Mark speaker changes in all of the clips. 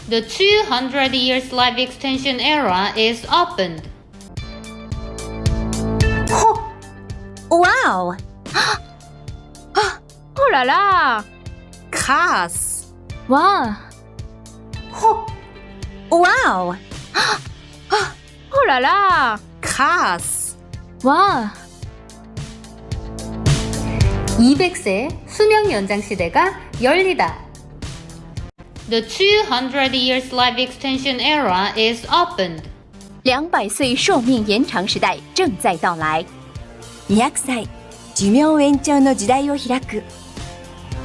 Speaker 1: The 200 years life extension era is opened.
Speaker 2: Wow!
Speaker 3: Oh là là!
Speaker 2: Krass!
Speaker 3: Wow!
Speaker 2: Wow!
Speaker 3: Oh là là!
Speaker 2: Krass!
Speaker 3: Wow!
Speaker 1: 200세 수명 연장 시대가 열리다. The 200 years life extension era is opened.
Speaker 2: 200岁寿命延长时代正在到来。200歳、寿命延長の時代を開く。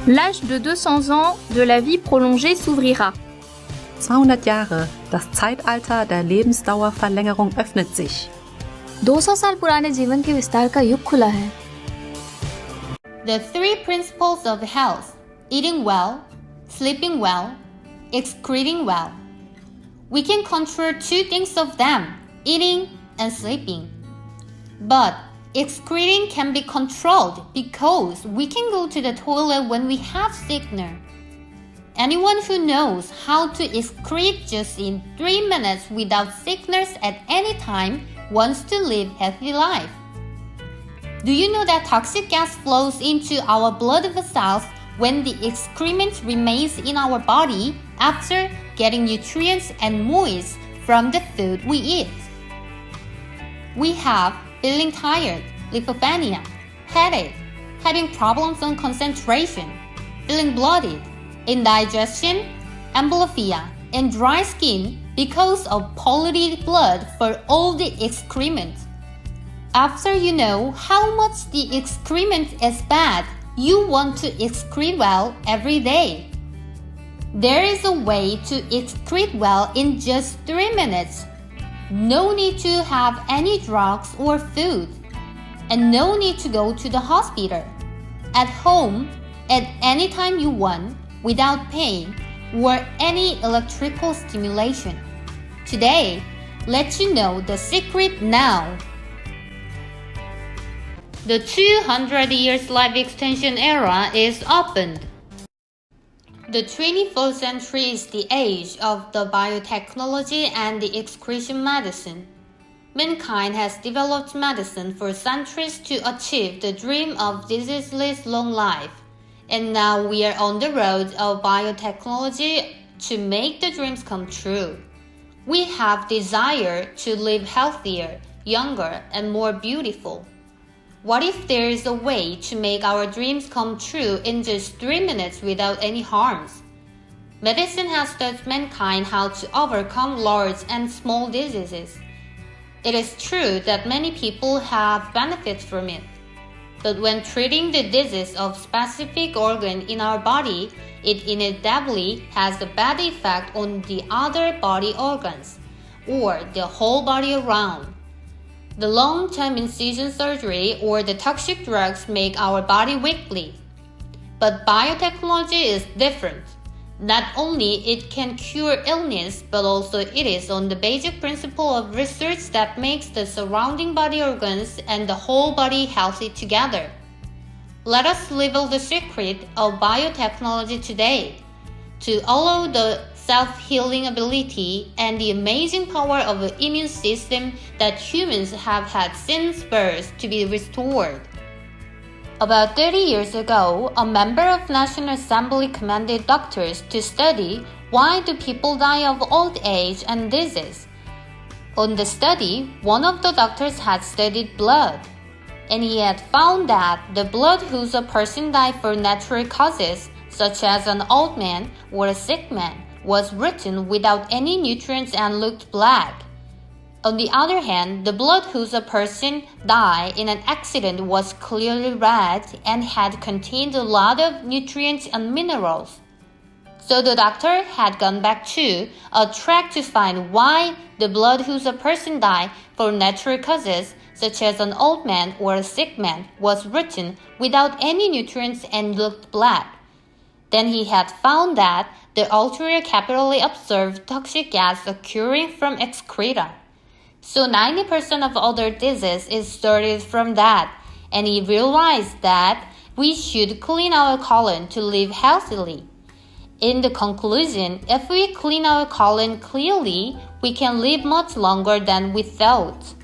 Speaker 3: L'âge de 200 ans de la vie prolongée s'ouvrira.
Speaker 4: 200 Jahre, das Zeitalter der Lebensdauerverlängerung öffnet sich.
Speaker 3: 200 साल पुराने जीवन के विस्तार का युग खुला है.
Speaker 1: The three principles of health: eating well, sleeping well, excreting well. We can control two things of them, eating and sleeping. But excreting can be controlled because we can go to the toilet when we have sickness. Anyone who knows how to excrete just in 3 minutes without sickness at any time wants to live a healthy life. Do you know that toxic gas flows into our blood vessels when the excrement remains in our body after getting nutrients and moist from the food we eat? We have feeling tired, lipopenia, headache, having problems on concentration, feeling bloated, indigestion, amblyopia, and dry skin because of polluted blood for all the excrement. After you know how much the excrement is bad, you want to excrete well every day. There is a way to excrete well in just 3 minutes. No need to have any drugs or food, and no need to go to the hospital. At home, at any time you want, without pain or any electrical stimulation. Today, let you know the secret now. The 200 years life extension era is opened. The 21st century is the age of the biotechnology and the excretion medicine. Mankind has developed medicine for centuries to achieve the dream of diseaseless long life. And now we are on the road of biotechnology to make the dreams come true. We have desire to live healthier, younger, and more beautiful. What if there is a way to make our dreams come true in just 3 minutes without any harms? Medicine has taught mankind how to overcome large and small diseases. It is true that many people have benefits from it. But when treating the disease of specific organ in our body, it inevitably has a bad effect on the other body organs, or the whole body around. The long-term incision surgery or the toxic drugs make our body weakly. But biotechnology is different. Not only it can cure illness, but also it is on the basic principle of research that makes the surrounding body organs and the whole body healthy together. Let us reveal the secret of biotechnology today to allow the self-healing ability and the amazing power of the immune system that humans have had since birth to be restored. About 30 years ago, a member of National Assembly commanded doctors to study why do people die of old age and disease. On the study, one of the doctors had studied blood, and he had found that the blood whose a person died for natural causes, such as an old man or a sick man, was written without any nutrients and looked black. On the other hand, the blood whose a person died in an accident was clearly red and had contained a lot of nutrients and minerals. So the doctor had gone back to a track to find why the blood whose a person died for natural causes, such as an old man or a sick man, was written without any nutrients and looked black. Then he had found that the ultra capillary observed toxic gas occurring from excreta. So 90% of other disease is started from that, and he realized that we should clean our colon to live healthily. In the conclusion, if we clean our colon clearly, we can live much longer than we thought.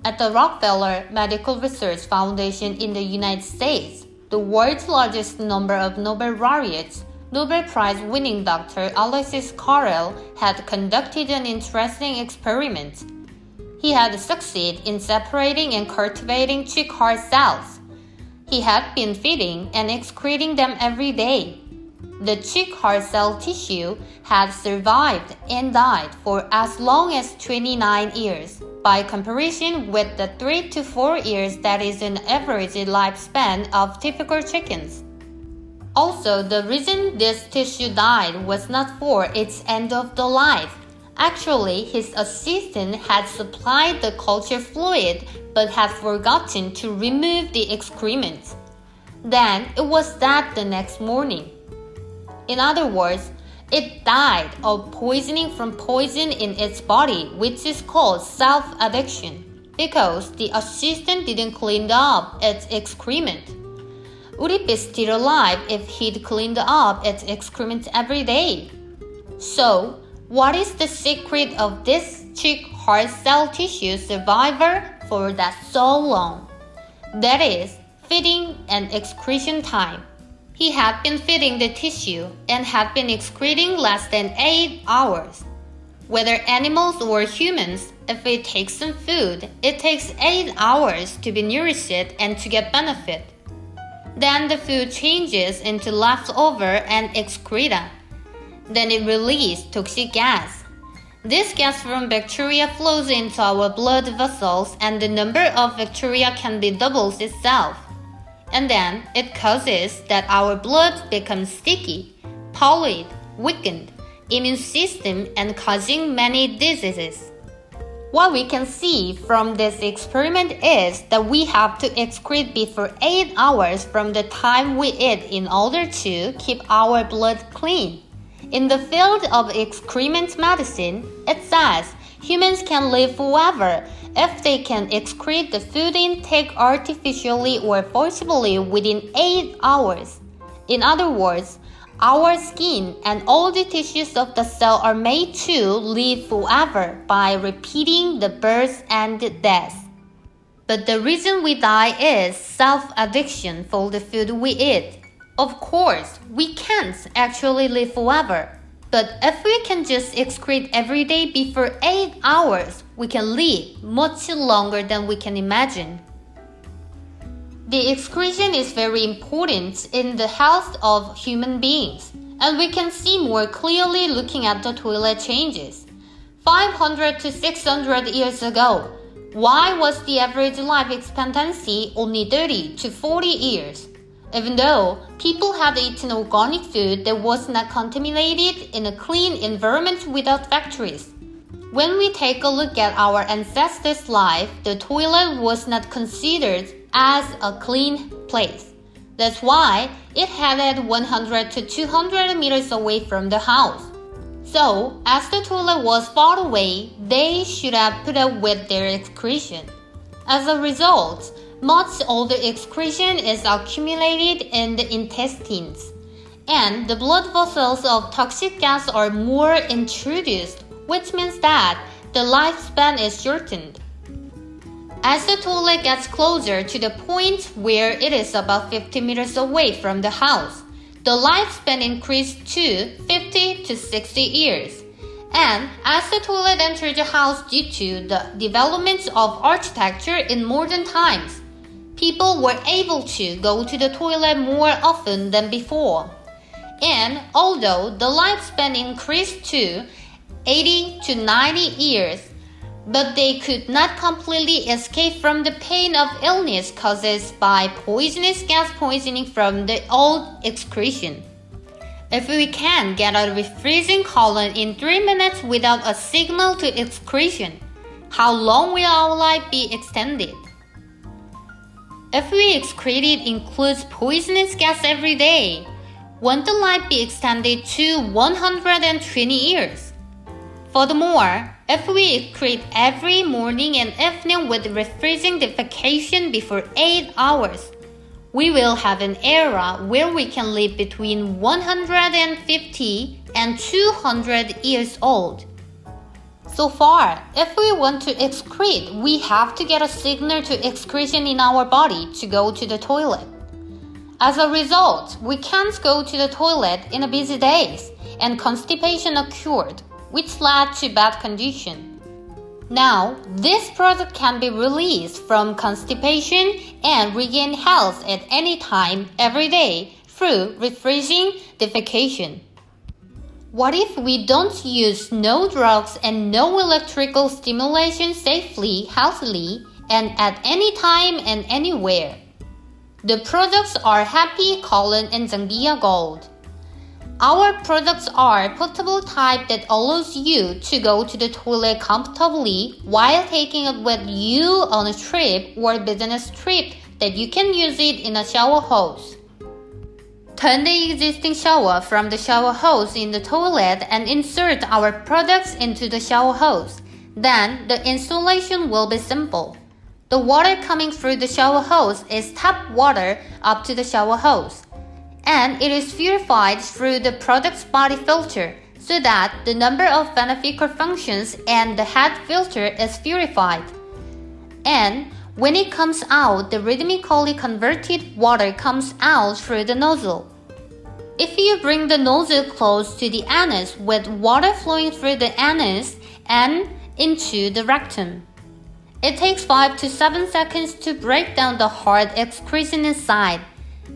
Speaker 1: At the Rockefeller Medical Research Foundation in the United States, the world's largest number of Nobel laureates, Nobel Prize-winning Dr. Alexis Carrel had conducted an interesting experiment. He had succeeded in separating and cultivating chick heart cells. He had been feeding and excreting them every day. The chick heart cell tissue had survived and died for as long as 29 years, by comparison with the 3 to 4 years that is an average lifespan of typical chickens. Also, the reason this tissue died was not for its end of the life. Actually, his assistant had supplied the culture fluid but had forgotten to remove the excrement. Then it was dead the next morning. In other words, it died of poisoning from poison in its body, which is called self-addiction, because the assistant didn't clean up its excrement. Would it be still alive if he'd cleaned up its excrement every day? So, what is the secret of this chick heart cell tissue survivor for that so long? That is, feeding and excretion time. He had been feeding the tissue and had been excreting less than 8 hours. Whether animals or humans, if it takes some food, it takes 8 hours to be nourished and to get benefit. Then the food changes into leftover and excreta. Then it releases toxic gas. This gas from bacteria flows into our blood vessels and the number of bacteria can be doubles itself. And then it causes that our blood becomes sticky, polluted, weakened, immune system and causing many diseases. What we can see from this experiment is that we have to excrete before 8 hours from the time we eat in order to keep our blood clean. In the field of excrement medicine, it says humans can live forever if they can excrete the food intake artificially or forcibly within 8 hours. In other words, our skin and all the tissues of the cell are made to live forever by repeating the birth and death. But the reason we die is self-addiction for the food we eat. Of course, we can't actually live forever. But if we can just excrete every day before 8 hours, we can live much longer than we can imagine. The excretion is very important in the health of human beings, and we can see more clearly looking at the toilet changes. 500 to 600 years ago, why was the average life expectancy only 30 to 40 years? Even though people had eaten organic food that was not contaminated in a clean environment without factories. When we take a look at our ancestors' life, the toilet was not considered as a clean place. That's why it headed 100 to 200 meters away from the house. So, as the toilet was far away, they should have put up with their excretion. As a result, much of the excretion is accumulated in the intestines, and the blood vessels of toxic gas are more introduced, which means that the lifespan is shortened. As the toilet gets closer to the point where it is about 50 meters away from the house, the lifespan increased to 50 to 60 years. And as the toilet entered the house due to the development of architecture in modern times, people were able to go to the toilet more often than before. And although the lifespan increased to 80 to 90 years, but they could not completely escape from the pain of illness caused by poisonous gas poisoning from the old excretion. If we can get a refreezing colon in 3 minutes without a signal to excretion, how long will our life be extended? If we excreted includes poisonous gas every day, won't the life be extended to 120 years? Furthermore, if we excrete every morning and evening with refreezing defecation before 8 hours, we will have an era where we can live between 150 and 200 years old. So far, if we want to excrete, we have to get a signal to excretion in our body to go to the toilet. As a result, we can't go to the toilet in busy days, and constipation occurred, which led to bad condition. Now, this product can be released from constipation and regain health at any time, every day, through refreshing defecation. What if we don't use no drugs and no electrical stimulation safely, healthily, and at any time and anywhere? The products are Happy, Colon, and Zangdia Gold. Our products are portable type that allows you to go to the toilet comfortably while taking it with you on a trip or business trip that you can use it in a shower hose. Turn the existing shower from the shower hose in the toilet and insert our products into the shower hose. Then the installation will be simple. The water coming through the shower hose is tap water up to the shower hose, and it is purified through the product's body filter so that the number of beneficial functions and the head filter is purified. And when it comes out, the rhythmically converted water comes out through the nozzle. If you bring the nozzle close to the anus with water flowing through the anus and into the rectum, it takes 5 to 7 seconds to break down the hard excretion inside.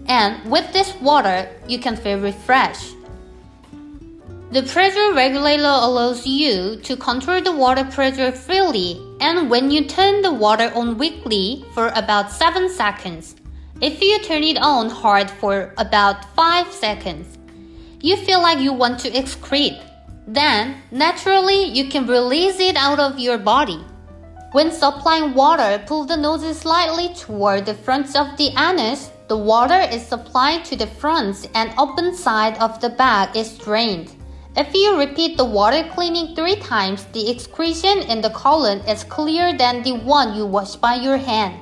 Speaker 1: And with this water, you can feel refreshed. The pressure regulator allows you to control the water pressure freely, and when you turn the water on weakly for about 7 seconds, if you turn it on hard for about 5 seconds, you feel like you want to excrete. Then, naturally, you can release it out of your body. When supplying water, pull the nozzle slightly toward the front of the anus. The water is supplied to the front and open side of the bag is drained. If you repeat the water cleaning 3 times, the excretion in the colon is clearer than the one you wash by your hand.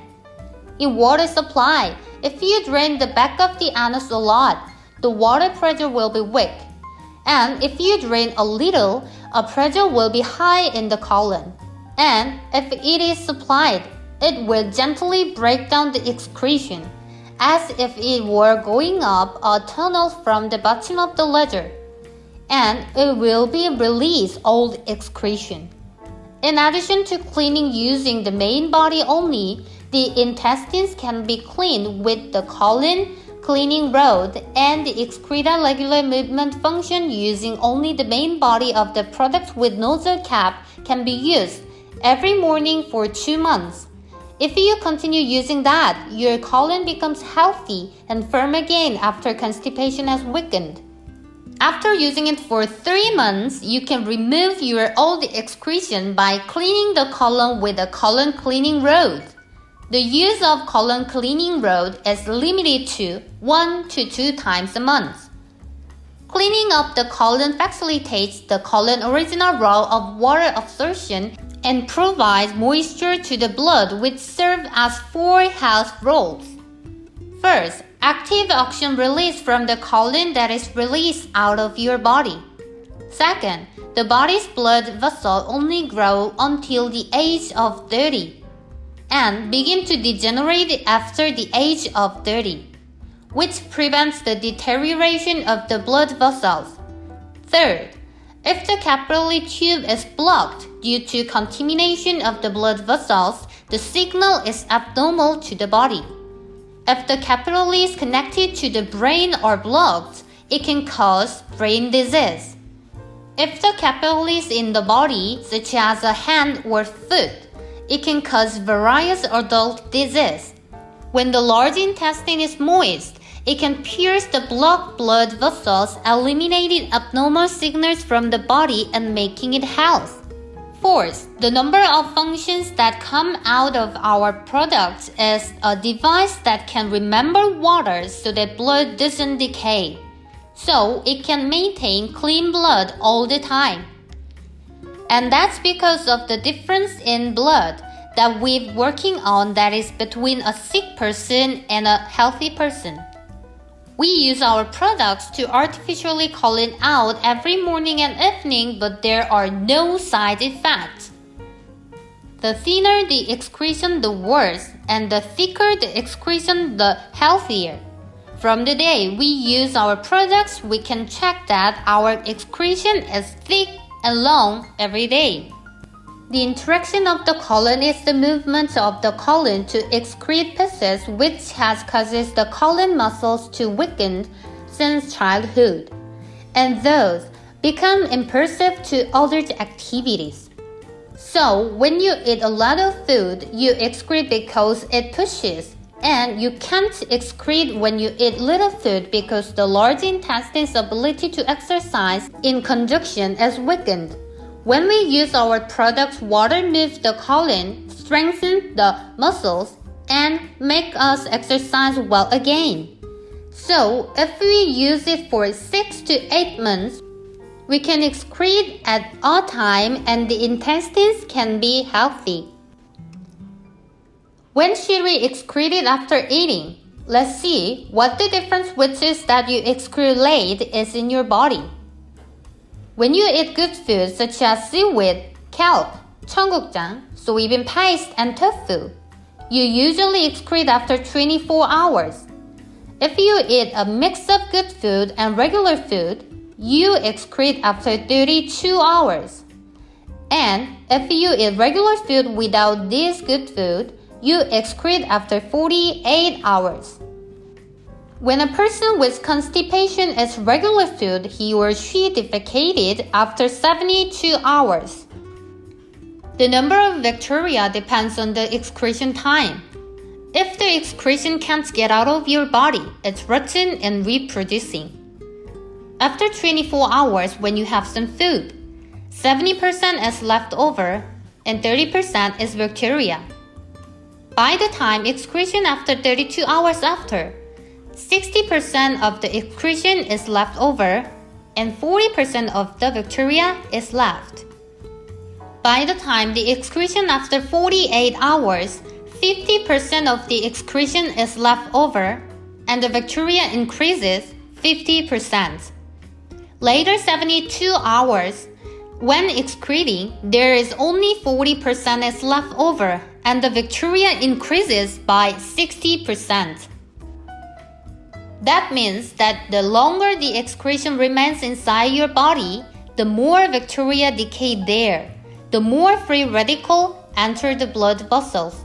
Speaker 1: In water supply, if you drain the back of the anus a lot, the water pressure will be weak. And if you drain a little, a pressure will be high in the colon. And if it is supplied, it will gently break down the excretion, as if it were going up a tunnel from the bottom of the ledger, and it will be released old excretion. In addition to cleaning using the main body only, the intestines can be cleaned with the colon cleaning rod, and the excreta regular movement function using only the main body of the product with nozzle cap can be used every morning for 2 months. If you continue using that, your colon becomes healthy and firm again after constipation has weakened. After using it for 3 months, you can remove your old excretion by cleaning the colon with a colon cleaning rod. The use of colon cleaning rod is limited to 1 to 2 times a month. Cleaning up the colon facilitates the colon's original role of water absorption and provides moisture to the blood, which serve as 4 health roles. First, active oxygen release from the colon that is released out of your body. Second, the body's blood vessels only grow until the age of 30 and begin to degenerate after the age of 30, which prevents the deterioration of the blood vessels. Third, if the capillary tube is blocked due to contamination of the blood vessels, the signal is abnormal to the body. If the capillaries connected to the brain are blocked, it can cause brain disease. If the capillaries in the body, such as a hand or foot, it can cause various adult disease. When the large intestine is moist, it can pierce the blocked blood vessels, eliminating abnormal signals from the body and making it healthy. Fourth, the number of functions that come out of our products is a device that can remember water so that blood doesn't decay, so it can maintain clean blood all the time. And that's because of the difference in blood that we're working on that is between a sick person and a healthy person. We use our products to artificially call it out every morning and evening, but there are no side effects. The thinner the excretion, the worse, and the thicker the excretion, the healthier. From the day we use our products, we can check that our excretion is thick and long every day. The interaction of the colon is the movement of the colon to excrete pieces, which has causes the colon muscles to weaken since childhood, and thus become impulsive to other activities. So when you eat a lot of food, you excrete because it pushes, and you can't excrete when you eat little food because the large intestine's ability to exercise in conjunction is weakened. When we use our products, water moves the colon, strengthens the muscles, and make us exercise well again. So, if we use it for 6 to 8 months, we can excrete at all time and the intestines can be healthy. When should we excrete it after eating? Let's see what the difference which is that you excrete late is in your body. When you eat good foods such as seaweed, kelp, 청국장, soybean paste, and tofu, you usually excrete after 24 hours. If you eat a mix of good food and regular food, you excrete after 32 hours. And if you eat regular food without this good food, you excrete after 48 hours. When a person with constipation eats regular food, he or she defecated after 72 hours. The number of bacteria depends on the excretion time. If the excretion can't get out of your body, it's rotten and reproducing. After 24 hours when you have some food, 70% is left over and 30% is bacteria. By the time excretion after 32 hours after, 60% of the excretion is left over and 40% of the bacteria is left. By the time the excretion after 48 hours, 50% of the excretion is left over and the bacteria increases 50%. Later 72 hours, when excreting, there is only 40% is left over and the bacteria increases by 60%. That means that the longer the excretion remains inside your body, the more bacteria decay there, the more free radicals enter the blood vessels.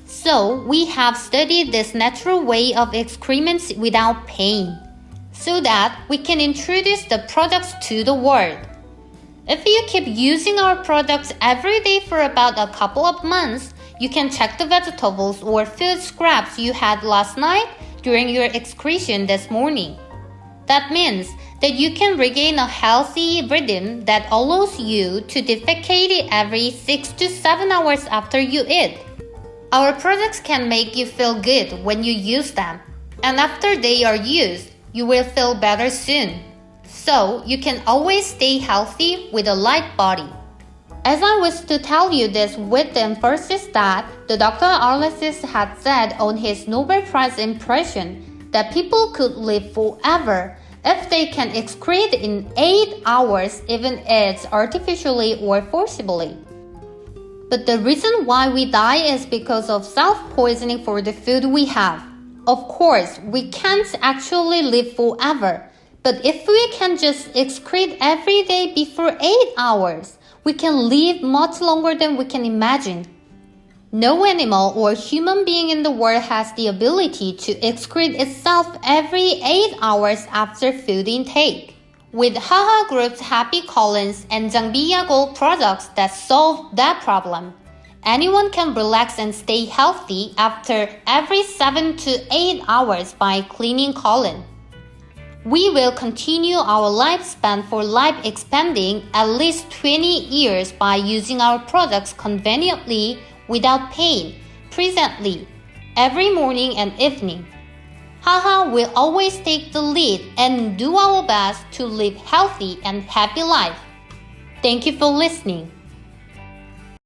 Speaker 1: So we have studied this natural way of excrements without pain, so that we can introduce the products to the world. If you keep using our products every day for about a couple of months, you can check the vegetables or food scraps you had last night during your excretion this morning. That means that you can regain a healthy rhythm that allows you to defecate every 6 to 7 hours after you eat. Our products can make you feel good when you use them, and after they are used, you will feel better soon. So you can always stay healthy with a light body. As I was to tell you this with the emphasis that the Dr. Arlesis had said on his Nobel Prize impression that people could live forever if they can excrete in 8 hours, even it's artificially or forcibly. But the reason why we die is because of self-poisoning for the food we have. Of course, we can't actually live forever, but if we can just excrete every day before 8 hours, we can live much longer than we can imagine. No animal or human being in the world has the ability to excrete itself every 8 hours after food intake. With Haha Group's Happy Colons and Zangbiya Gold products that solve that problem, anyone can relax and stay healthy after every 7 to 8 hours by cleaning colon. We will continue our lifespan for life expanding at least 20 years by using our products conveniently without pain, presently, every morning and evening. Haha will always take the lead and do our best to live healthy and happy life. Thank you for listening.